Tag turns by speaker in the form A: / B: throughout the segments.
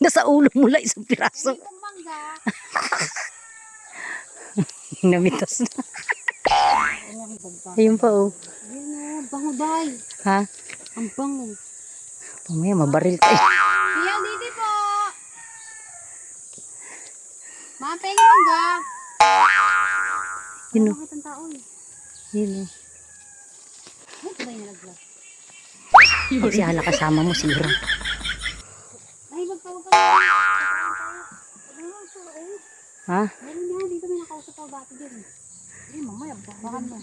A: Nasa ulo mo lang isang piraso. Namitas na. Ayun pa oh.
B: Bango day.
A: Ha?
B: Ang bango.
A: Pamaya mabaril ka eh.
B: Iya, dito po. Mapeng mangga.
A: Yun oh.
B: Bakit ang tao eh?
A: Yun oh.
B: Ba't ba yung nalaglag?
A: Pag si Hala kasama mo, sira.
B: Ay, magtawag ka.
A: Ha?
B: Meron nga, dito may nakausap ako dati din. Eh, mamaya, bakan mo.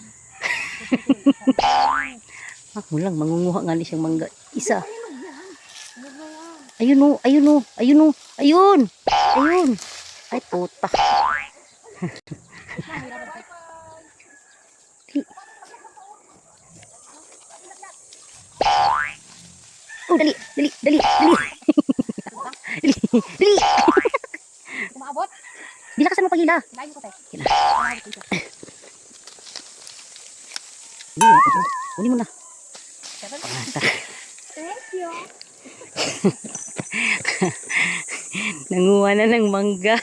A: Ako lang, mangunguha nga ni siyang mangga. Isa. Ayun oh, ayun oh, ayun oh, ayun. Ayun. Ay, puta. Oh, dali, dali, dali, dali. Dali, dali.
B: Kumaabot?
A: Bilakasan mo pag-hila.
B: Layo ko tayo.
A: Uni mo na.
B: Thank you.
A: Nanguha na ng mangga.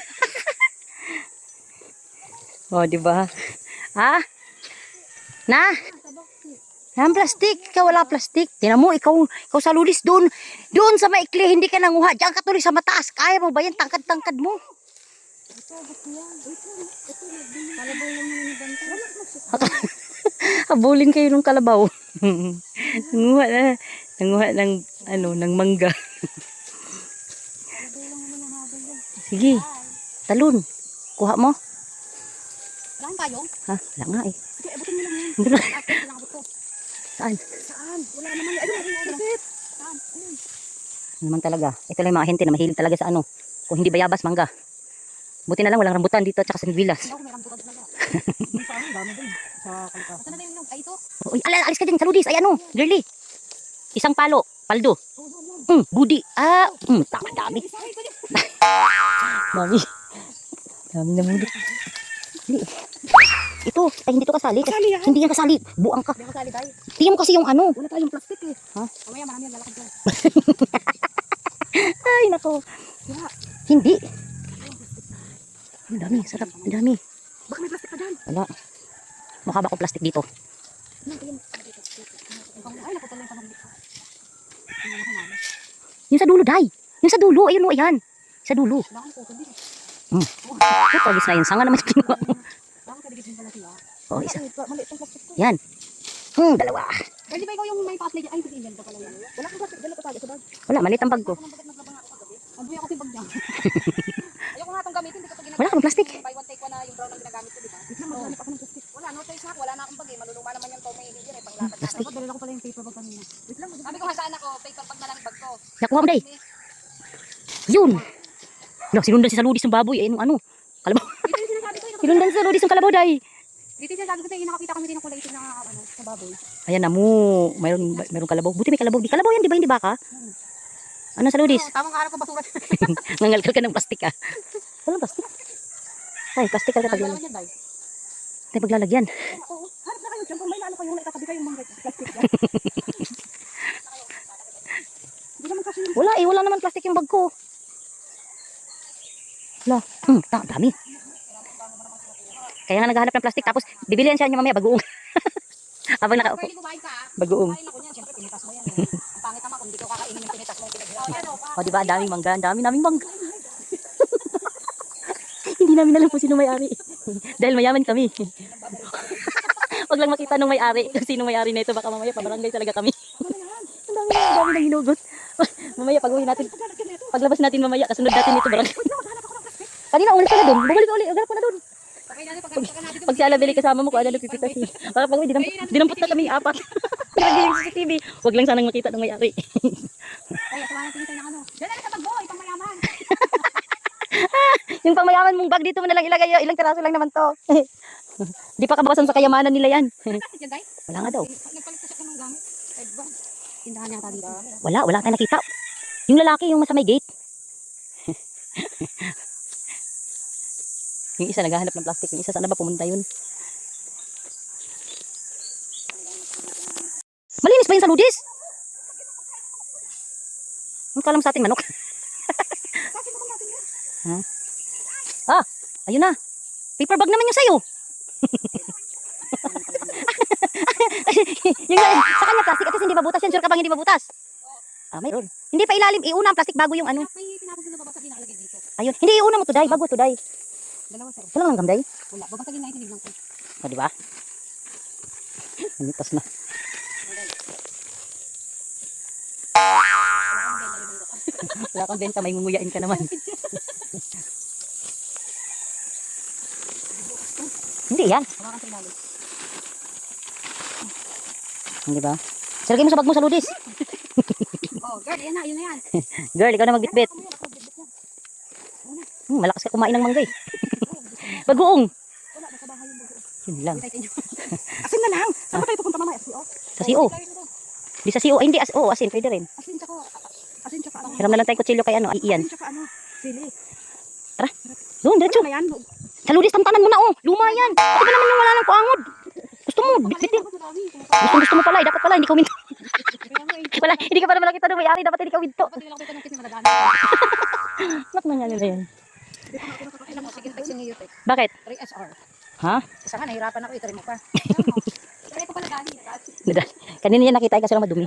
A: Oh, di ba? Ha? Na? Ang plastic, ikaw wala plastic. Tingnan mo, ikaw sa lulis doon. Doon sa maikli, hindi ka nanguha. Diyan ka tuloy sa mataas. Kaya mo ba yan? Tangkad-tangkad mo. Habulin kayo ng kalabaw. Nanguha na. Nanguha ng, ng mangga. Sige. Talon. Kuha mo.
B: Wala kang payong?
A: Ha? Wala nga eh.
B: Sige, abutin mo lang yan.
A: Hindi na.
B: Kailangan abot ko.
A: Saan?
B: Saan? Wala naman. Ayun. Saan? Ayun.
A: Naman talaga. Ito lang yung mga hente na mahilig talaga sa ano. Kung hindi bayabas, mangga. Buti na lang walang rambutan dito at saka sa Villas.
B: Hindi ako may rambutan talaga. Saan? Dami din. Sa kalikasan. Saan na yung ay ito?
A: Uy, alis ka din sa ludis. Ay ano, girly. Isang palo. Paldo. Budi. Tama, dami. Dami. Dami na budi. Hindi. Ito, ay hindi to kasali. Hindi yan kasali. Buang ka.
B: Hindi ako sali tayo.
A: Tingnan mo kasi yung ano.
B: Wala tayong plastic eh.
A: Ha?
B: Mamaya marami ang lalakad dyan.
A: Ay, nako. Hindi. Ang dami, sarap. Ang dami.
B: Baka may plastic pa dyan.
A: Wala. Mukha ba ko plastic dito?
B: Ay, naku pala yung pamaglit ko.
A: Yung sa dulo, Day. Yung sa dulo. Ayun o, ayan. Sa dulo.
B: Wala kang photo din.
A: Ito, tagis na yun. Sanga naman yung kinuha mo.
B: Bakit ka din pala siya?
A: Oh, isa.
B: Maliit yung plastic ko.
A: Yan. Dalawa.
B: Pwede ba ikaw yung may pa-play dyan? Ay, hindi invento pala yan. Wala kang plastic. Dala ko tayo sa bag.
A: Wala, maliit ang bag ko.
B: Ang buya kasi bag niya. Ayoko nga itong gamitin. Hindi ko ito ginagamit.
A: Wala kang plastic.
B: Buy one take one na yung brown ang ginagamit ko, di ba? Wait lang, maghanap ako ng plastic. Wala, no choice na. Wala na akong bag eh. Maluluma naman yung tomay hindi eh. Panglakad na.
A: Plastic.
B: Dala ko pala yung paper bag kanina. Wait lang, sabi ko hasaan ako. Paper bag na lang yung bag ko.
A: Nakuha mo, Day. Yun. No, sinundan siya sa ludis ng baboy. Ayun, ano. Kalabaw.
B: Dito yung sinasabi ko.
A: Sinundan siya sa ludis ng kalabaw, Day.
B: Dito yung sinasabi ko tayo. Nakakita kami din ng kulay itim na ano, sa baboy.
A: Ayan na mo. Mayroon kalabaw. Buti may kalabaw. Di kalabaw yan, di ba? Hindi baka? Ano sa ludis?
B: Tamang kaharap ko basura.
A: Nangalkal ka ng plastik ah. Walang plastik. Ay, plastik ka paglalagyan.
B: Yan, Day.
A: Ay, paglalagyan.
B: Oo. Harap na kayo dyan. Kung may ano kayo, may katabi kayong mga plastic dyan. Hindi naman kasi yung...
A: Wala eh, wala naman plastik yung bag ko. Wala. Dami. Kaya nga naghahanap ng plastik tapos bibilihan siya niya mamaya bagoong. Habang nakaupo.
B: Pwede kumain ka.
A: Bagoong.
B: Kumain ako niyan. Siyempre, pinitas mo yan. Ang pangit naman kung hindi ko kakainin yung pinitas mo yung pinaghirapan.
A: O diba, daming mangga. Daming mangga. Hindi namin alam kung sino may-ari. Dahil mayaman kami. Wag lang makita nung may-ari. Kung sino may-ari na ito, baka mamaya pabarangay talaga kami. Ang dami na hinugot. Mamaya pag-uwi natin. Paglabas natin mamaya, kasunod natin ito barangay. Kanina ulit ka na dun. Bumalik ka ulit. Ganap ka na dun. Pag si Ala Beli kasama mo, kung ano nagpipitas niya. Baka pag-uwi, dinampot na kami apat. Nilagay yung CCTV. Wag lang sanang makita ng may-ari.
B: Ay, ito na tinitay ng ano. Diyan na sa bag mo, ipang mayaman.
A: Yung pangmayaman mong bag dito mo na lang ilagay. Ilang tiraso lang naman to. Di pa kabawasan sa kayamanan nila yan.
B: Diyan, Day?
A: Wala nga daw.
B: Nagpalit kasi ako ng gamit. Tindahan niya dito.
A: Wala tayong nakita. Yung lalaki, yung sa may gate. Yung isa naghahanap ng plastic. Yung isa saan na ba pumunta yun? Malinis ba yun sa ludis? Ang kalam sa ating manok.
B: Kasi naman natin yun.
A: Ah, ayun na. Paper bag naman yung sayo. Yung sa kanya plastic at least hindi mabutas yan. Sure ka bang hindi mabutas? Ah, mayroon. Hindi pa ilalim. Iuna ang plastic bago yung ano.
B: May tinapos na babasag din nakalagay dito.
A: Ayun. Hindi iuna mo to, Day. Bago to, Day.
B: Dalawa sir.
A: Walang langgam, Day.
B: Wala. Babasagin na itinignan ko.
A: O, di ba? Manitas na. Wala kang benta, may mumuyain ka naman. Hindi yan.
B: Hawakan sa ilalim.
A: Hindi ba? Salagay mo sa bag mo sa ludis.
B: Oh, girl, yan na, yun na yan.
A: Girl, ikaw na magbitbit. Malakas ka kumain ng mangga eh. Bagoong.
B: Wala, nasa bahay yung bago.
A: Yun lang.
B: Asin na lang. Saan ba tayo pupunta mamaya? SCO?
A: Sa CO. Di sa CO. Ay, hindi. Oo, asin. Pwede rin.
B: Asin tsaka ano?
A: Hiram na lang tayo kutsilyo kay ano. Ay, iyan.
B: Asin tsaka ano? Sili.
A: Tara. Doon, diretso.
B: Ano na yan?
A: Sa ludis, tamtanan mo na oh. Luma yan. Ito ba naman yung wala ng kuangod? Gusto mo, bitbitin. Gusto mo pala. Dapat pala, hindi ka winto. Wala, hindi ka para malaki tanong may-ari. Dapat hindi ka winto.
B: Dapat hindi lang kita ng kasi madadaan.
A: Ba't nangyari na yan?
B: Alam mo, sige, texting niyo ito.
A: Bakit?
B: 3SR.
A: Ha?
B: Isa nga, nahirapan ako, ito rin mo pa. Kaya ko pala dali.
A: Kanina yan nakita ay kasi lang madumi.